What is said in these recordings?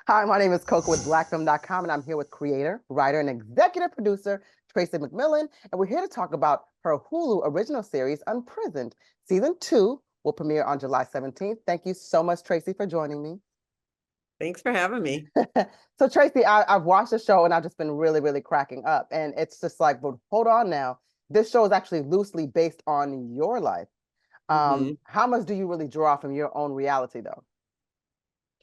Hi, my name is Koku with blackfilm.com, and I'm here with creator, writer, and executive producer Tracy McMillan, and we're here to talk about her Hulu original series, Unprisoned. Season 2 will premiere on July 17th. Thank you so much, Tracy, for joining me. Thanks for having me. So, Tracy, I've watched the show and I've just been really, really cracking up. And it's just like, but hold on now. This show is actually loosely based on your life. Hmm. How much do you really draw from your own reality, though?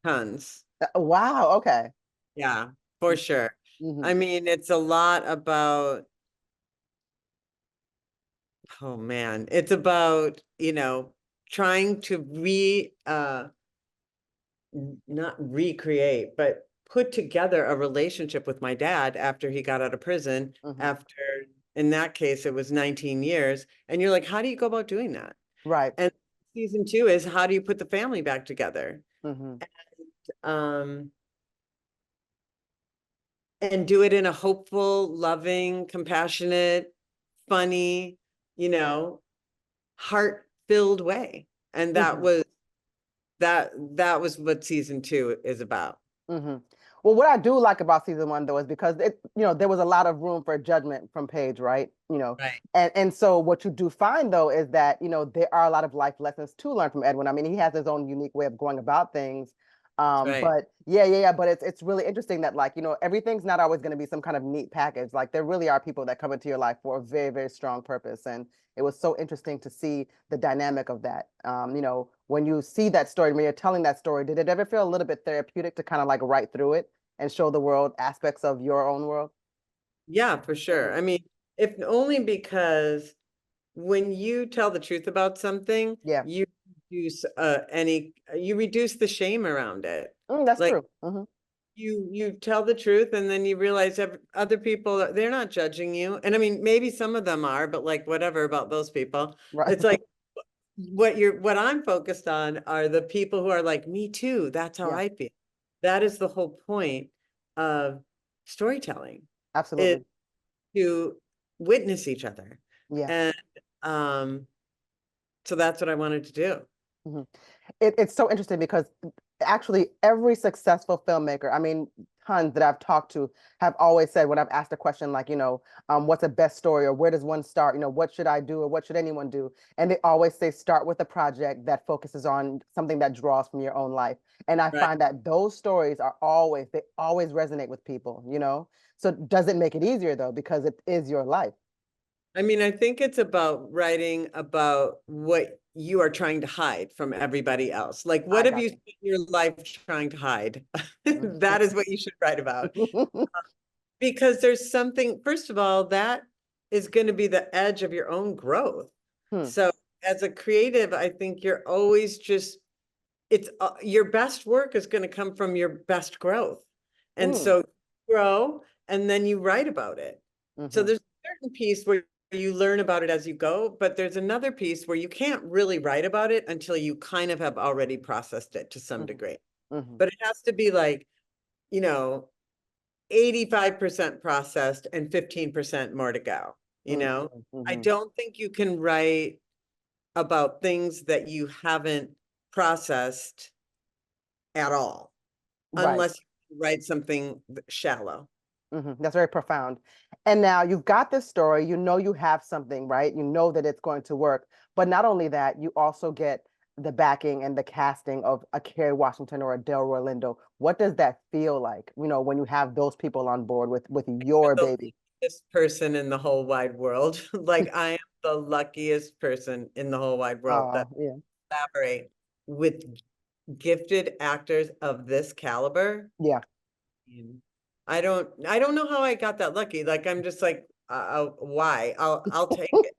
Tons. Wow. Okay. Yeah, for sure. Mm-hmm. I mean, it's a lot about, oh man, it's about, trying to not recreate, but put together a relationship with my dad after he got out of prison, Mm-hmm. after, in that case, it was 19 years. And you're like, how do you go about doing that? Right. And season two is how do you put the family back together? Mm-hmm. Um, and do it in a hopeful, loving, compassionate, funny, you know, heart-filled way. And Mm-hmm. that was what season two is about. Mm-hmm. Well, what I do like about season one though is because there was a lot of room for judgment from Paige, right? Right. And so what you do find though is that, there are a lot of life lessons to learn from Edwin. I mean, he has his own unique way of going about things. That's right. But yeah, but it's really interesting that like, everything's not always going to be some kind of neat package. Like there really are people that come into your life for a very, very strong purpose. And it was so interesting to see the dynamic of that. When you see that story, when you're telling that story, did it ever feel a little bit therapeutic to kind of like write through it and show the world aspects of your own world? Yeah, for sure. Mhm. I mean, if only because when you tell the truth about something, Yeah. you reduce the shame around it. That's Like true. you tell the truth and then you realize other people, they're not judging you. And I mean, maybe some of them are, but like whatever about those people. Right. It's like what I'm focused on are the people who are like, me too. That's how Yeah, I feel. That is the whole point of storytelling, is absolutely. to witness each other. Yeah. And um, so that's what I wanted to do. Mhm. It's so interesting because actually every successful filmmaker, I mean, tons that I've talked to have always said when I've asked a question like, what's a best story or where does one start? What should I do or what should anyone do? And they always say start with a project that focuses on something that draws from your own life. And I Right. find that those stories they always resonate with people. So does it make it easier though? Because it is your life. I mean, I think it's about writing about what you are trying to hide from everybody else. Like, what I have got you spent your life trying to hide? That is what you should write about. you. Because there's something, first of all, that is going to be the edge of your own growth. Hmm. So, as a creative, I think you're always just, it's your best work is going to come from your best growth. And Mm. so, grow and then you write about it. So, Hmm. there's a certain piece where you learn about it as you go, but there's another piece where you can't really write about it until you kind of have already processed it to some Hmm. degree. Hmm. But it has to be like, you know, 85% processed and 15% more to go. I Hmm. don't think you can write about things that you haven't processed at all, Right. unless you write something shallow. That's very profound. And now you've got this story, you have something, right? You know that it's going to work. But not only that, you also get the backing and the casting of a Kerry Washington or a Delroy Lindo. What does that feel like, when you have those people on board with You're your the baby? luckiest person in the whole wide world. Like I am the luckiest person in the whole wide world that Yeah. collaborate with gifted actors of this caliber. Yeah. And I don't know how I got that lucky. Like I'm just like, why? I'll take it.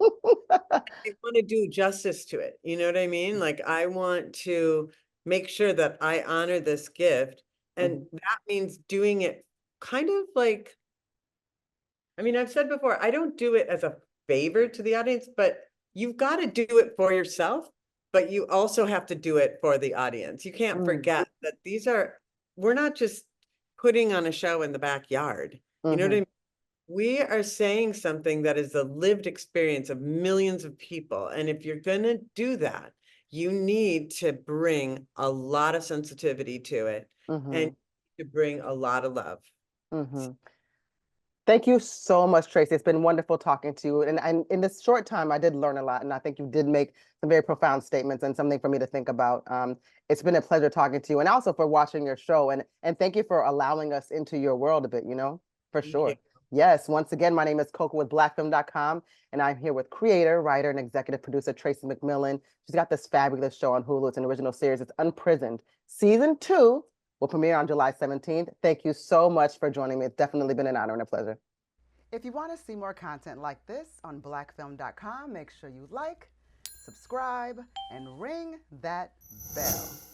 I want to do justice to it. You know what I mean? Like I want to make sure that I honor this gift. And Mhm. that means doing it kind of like, I mean, I've said before, I don't do it as a favor to the audience, but you've got to do it for yourself, but you also have to do it for the audience. You can't Mm. forget that we're not just putting on a show in the backyard. You know what I Mhm. mean? We are saying something that is the lived experience of millions of people. And if you're going to do that, you need to bring a lot of sensitivity to it. And Mhm. to bring a lot of love. Mhm. Thank you so much, Tracy. It's been wonderful talking to you. And in this short time, I did learn a lot. And I think you did make some very profound statements and something for me to think about. It's been a pleasure talking to you, and also for watching your show. And thank you for allowing us into your world a bit, for Thank sure. you. Yes, once again, my name is Koku with blackfilm.com, and I'm here with creator, writer, and executive producer Tracy McMillan. She's got this fabulous show on Hulu. It's an original series. It's Unprisoned. Season 2 will premiere on July 17th. Thank you so much for joining me. It's definitely been an honor and a pleasure. If you want to see more content like this on blackfilm.com, make sure you like, subscribe, and ring that bell.